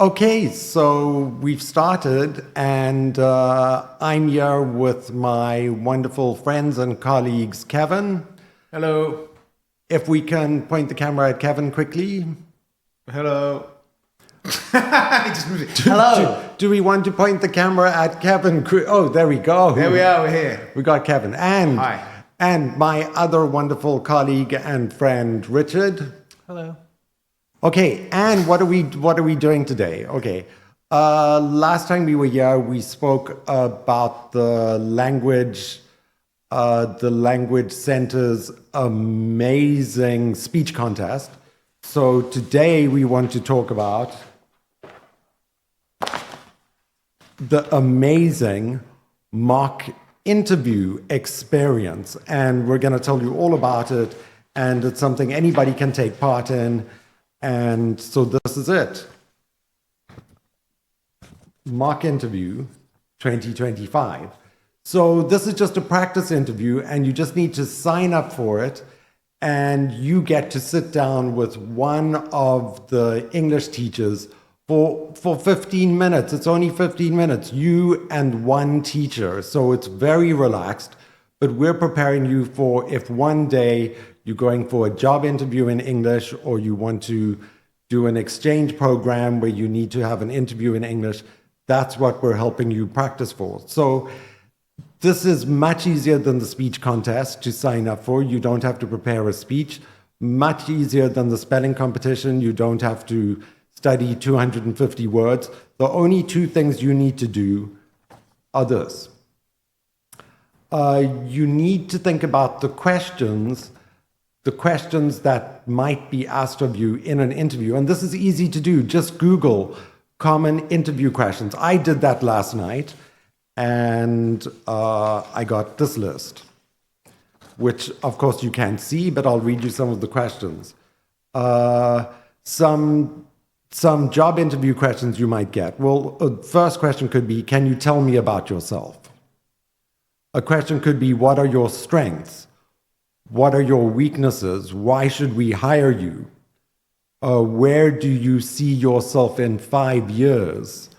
Okay, so we've started, and I'm here with my wonderful friends and colleagues, Kevin. Hello. If we can point the camera at Kevin quickly. Hello. Just moved it. Hello. Do we want to point the camera at Kevin? Oh, there we go. There we are. We're here. We got Kevin. And, Hi. and my other wonderful colleague and friend, Richard. Hello. Okay, and what are we doing today? Okay, last time we were here, we spoke about the language center's amazing speech contest. So today we want to talk about the amazing mock interview experience, and we're going to tell you all about it. And it's something anybody can take part in. And so this is it. Mock interview 2025. So this is just a practice interview, and you just need to sign up for it. And you get to sit down with one of the English teachers for 15 minutes. It's only 15 minutes, you and one teacher. So it's very relaxed. But we're preparing you for if one day you're going for a job interview in English, or you want to do an exchange program where you need to have an interview in English. That's what we're helping you practice for. So this is much easier than the speech contest to sign up for. You don't have to prepare a speech. Much easier than the spelling competition. You don't have to study 250 words. The only two things you need to do are this. You need to think about the questions that might be asked of you in an interview. And this is easy to do. Just Google common interview questions. I did that last night, and I got this list, which of course you can't see, but I'll read you some of the questions. Some job interview questions you might get. Well, first question could be, can you tell me about yourself? A question could be, what are your strengths? What are your weaknesses? Why should we hire you? Where do you see yourself in 5 years?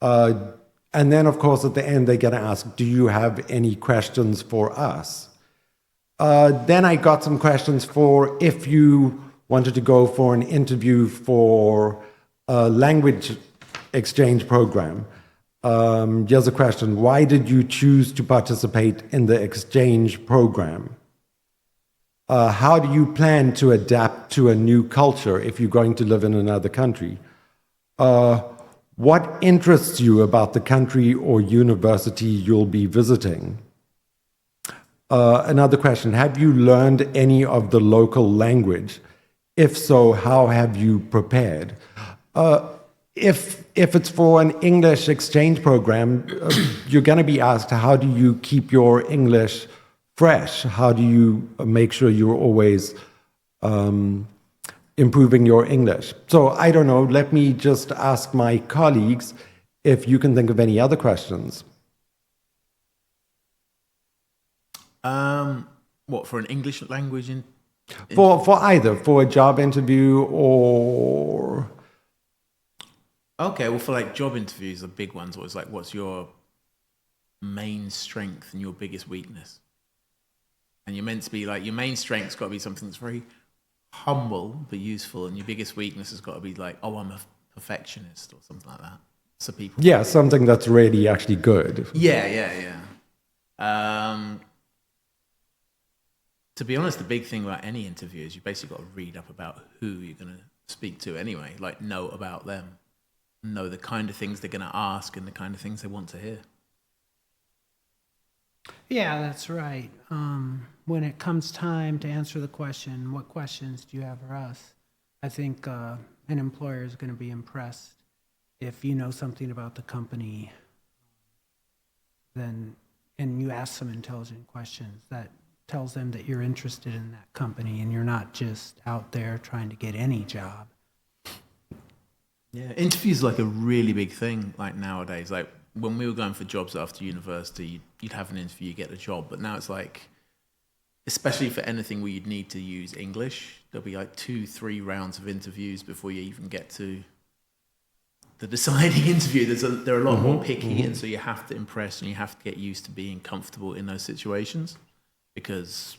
And then, of course, at the end, they're going to ask, do you have any questions for us? Then I got some questions for if you wanted to go for an interview for a language exchange program. Here's a question. Why did you choose to participate in the exchange program? How do you plan to adapt to a new culture if you're going to live in another country? What interests you about the country or university you'll be visiting? Another question, have you learned any of the local language? If so, how have you prepared? If it's for an English exchange program, you're going to be asked, how do you keep your English fresh? How do you make sure you're always improving your English? So I don't know, let me just ask my colleagues if you can think of any other questions. What, for an English language? For either, for a job interview or... Okay, well, for like job interviews, the big ones, was like, what's your main strength and your biggest weakness? And you're meant to be like, your main strength's got to be something that's very humble but useful, and your biggest weakness has got to be like, oh, I'm a perfectionist or something like that. So people... Yeah, something that's really actually good. Yeah. To be honest, the big thing about any interview is you basically got to read up about who you're going to speak to anyway, like know about them, know the kind of things they're going to ask and the kind of things they want to hear. Yeah, that's right. When it comes time to answer the question, what questions do you have for us? I think an employer is going to be impressed if you know something about the company, and you ask some intelligent questions that tells them that you're interested in that company and you're not just out there trying to get any job. Yeah, interviews are like a really big thing like nowadays. Like when we were going for jobs after university, you'd have an interview, you get a job. But now it's like, especially for anything where you'd need to use English, there'll be like 2-3 rounds of interviews before you even get to the deciding interview. They're a lot more picky, and so you have to impress and you have to get used to being comfortable in those situations. Because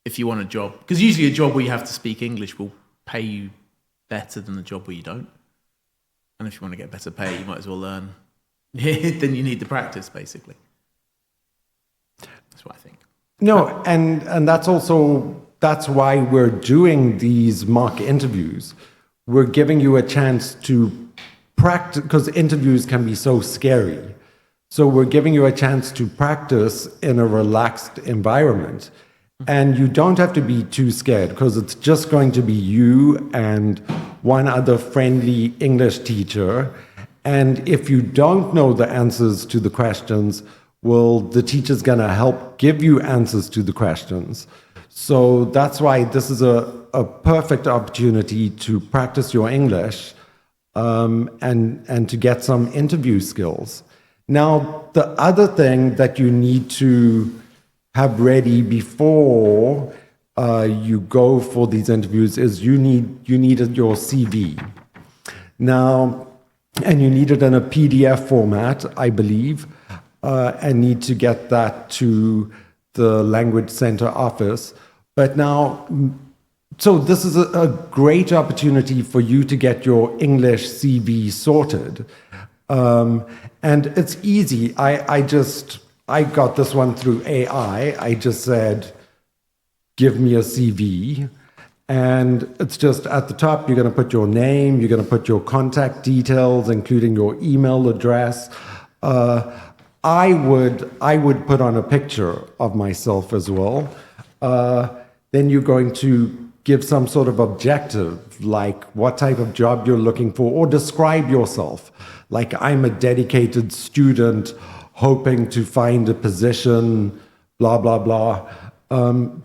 if you want a job, because usually a job where you have to speak English will pay you better than a job where you don't. And if you want to get better pay, you might as well learn. Then you need the practice, basically. That's what I think. No, and that's why we're doing these mock interviews. We're giving you a chance to practice, because interviews can be so scary. So we're giving you a chance to practice in a relaxed environment. And you don't have to be too scared, because it's just going to be you and one other friendly English teacher. And if you don't know the answers to the questions, well, the teacher's going to help give you answers to the questions. So that's why this is a perfect opportunity to practice your English and to get some interview skills. Now, the other thing that you need to have ready before you go for these interviews is you need your CV. Now, and you need it in a PDF format, I believe, and need to get that to the Language Center office. But now, so this is a great opportunity for you to get your English CV sorted. And it's easy. I got this one through AI. I just said, give me a CV. And it's just at the top, you're going to put your name, you're going to put your contact details, including your email address. I would put on a picture of myself as well. Then you're going to give some sort of objective, like what type of job you're looking for, or describe yourself. Like, I'm a dedicated student hoping to find a position, blah, blah, blah.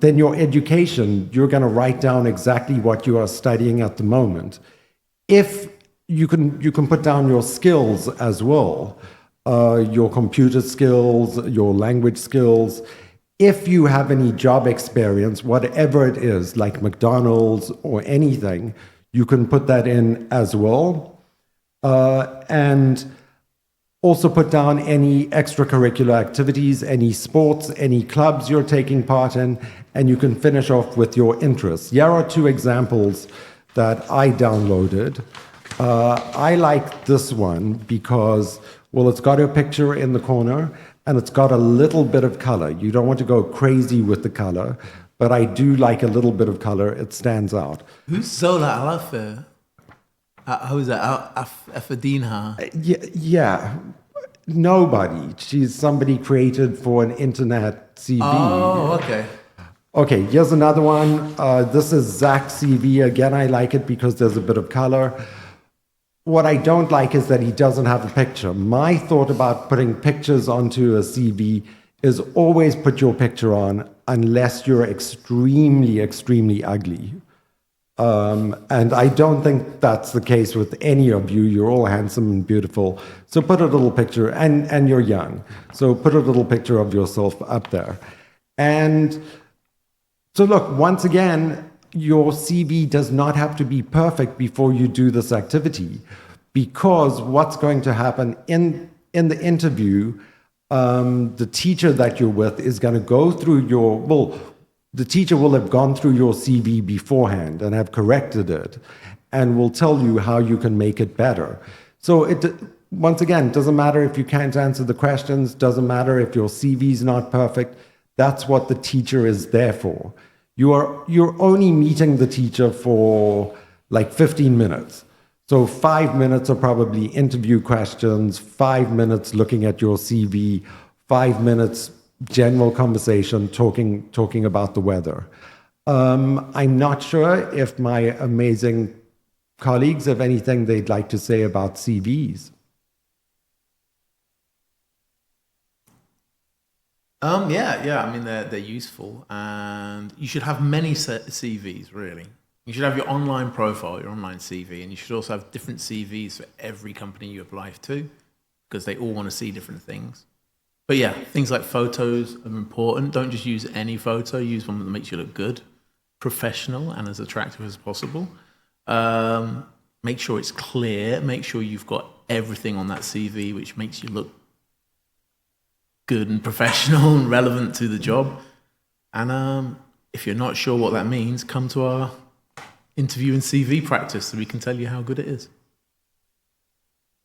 Then your education, you're going to write down exactly what you are studying at the moment. If you can put down your skills as well, your computer skills, your language skills. If you have any job experience, whatever it is, like McDonald's or anything, you can put that in as well. And also put down any extracurricular activities, any sports, any clubs you're taking part in, and you can finish off with your interests. Here are two examples that I downloaded. I like this one because, well, it's got a picture in the corner and it's got a little bit of color. You don't want to go crazy with the color, but I do like a little bit of color. It stands out. Who's Zola Alafe? Who's that? Afadinha? Yeah, nobody. She's somebody created for an internet CV. Oh, okay. Okay, here's another one. This is Zach's CV. Again, I like it because there's a bit of color. What I don't like is that he doesn't have a picture. My thought about putting pictures onto a CV is always put your picture on unless you're extremely, extremely ugly. And I don't think that's the case with any of you. You're all handsome and beautiful. So put a little picture, and you're young. So put a little picture of yourself up there. And so look, once again, your CV does not have to be perfect before you do this activity, because what's going to happen in the interview, the teacher that you're with is going to go through the teacher will have gone through your CV beforehand and have corrected it and will tell you how you can make it better. So once again, doesn't matter if you can't answer the questions, doesn't matter if your CV is not perfect. That's what the teacher is there for. You're only meeting the teacher for like 15 minutes. So 5 minutes are probably interview questions, 5 minutes looking at your CV, 5 minutes general conversation, talking about the weather. I'm not sure if my amazing colleagues have anything they'd like to say about CVs. Yeah. I mean, they're useful, and you should have many CVs. Really, you should have your online profile, your online CV, and you should also have different CVs for every company you apply to, because they all want to see different things. But yeah, things like photos are important. Don't just use any photo. Use one that makes you look good, professional, and as attractive as possible. make sure it's clear, make sure you've got everything on that CV which makes you look good and professional and relevant to the job. And if you're not sure what that means, come to our interview and CV practice so we can tell you how good it is.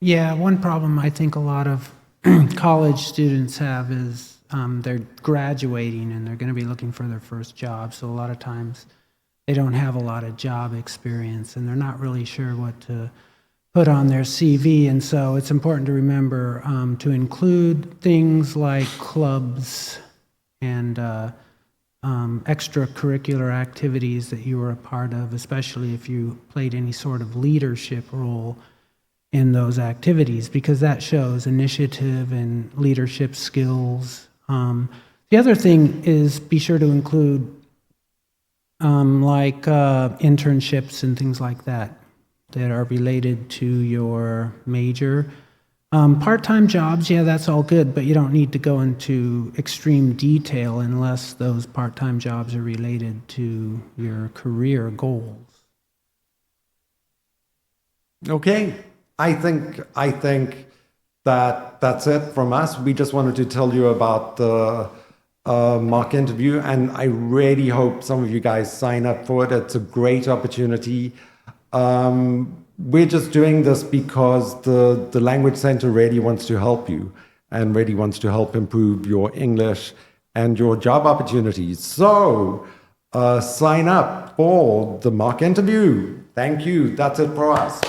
Yeah, one problem I think a lot of college students have is they're graduating and they're going to be looking for their first job. So a lot of times they don't have a lot of job experience and they're not really sure what to put on their CV. And so it's important to remember to include things like clubs and extracurricular activities that you were a part of, especially if you played any sort of leadership role in those activities, because that shows initiative and leadership skills. The other thing is be sure to include internships and things like that are related to your major. Part-time jobs, yeah, that's all good, but you don't need to go into extreme detail unless those part-time jobs are related to your career goals. Okay, I think that that's it from us. We just wanted to tell you about the mock interview, and I really hope some of you guys sign up for it. It's a great opportunity. We're just doing this because the Language Center really wants to help you and really wants to help improve your English and your job opportunities. So sign up for the mock interview. Thank you. That's it for us.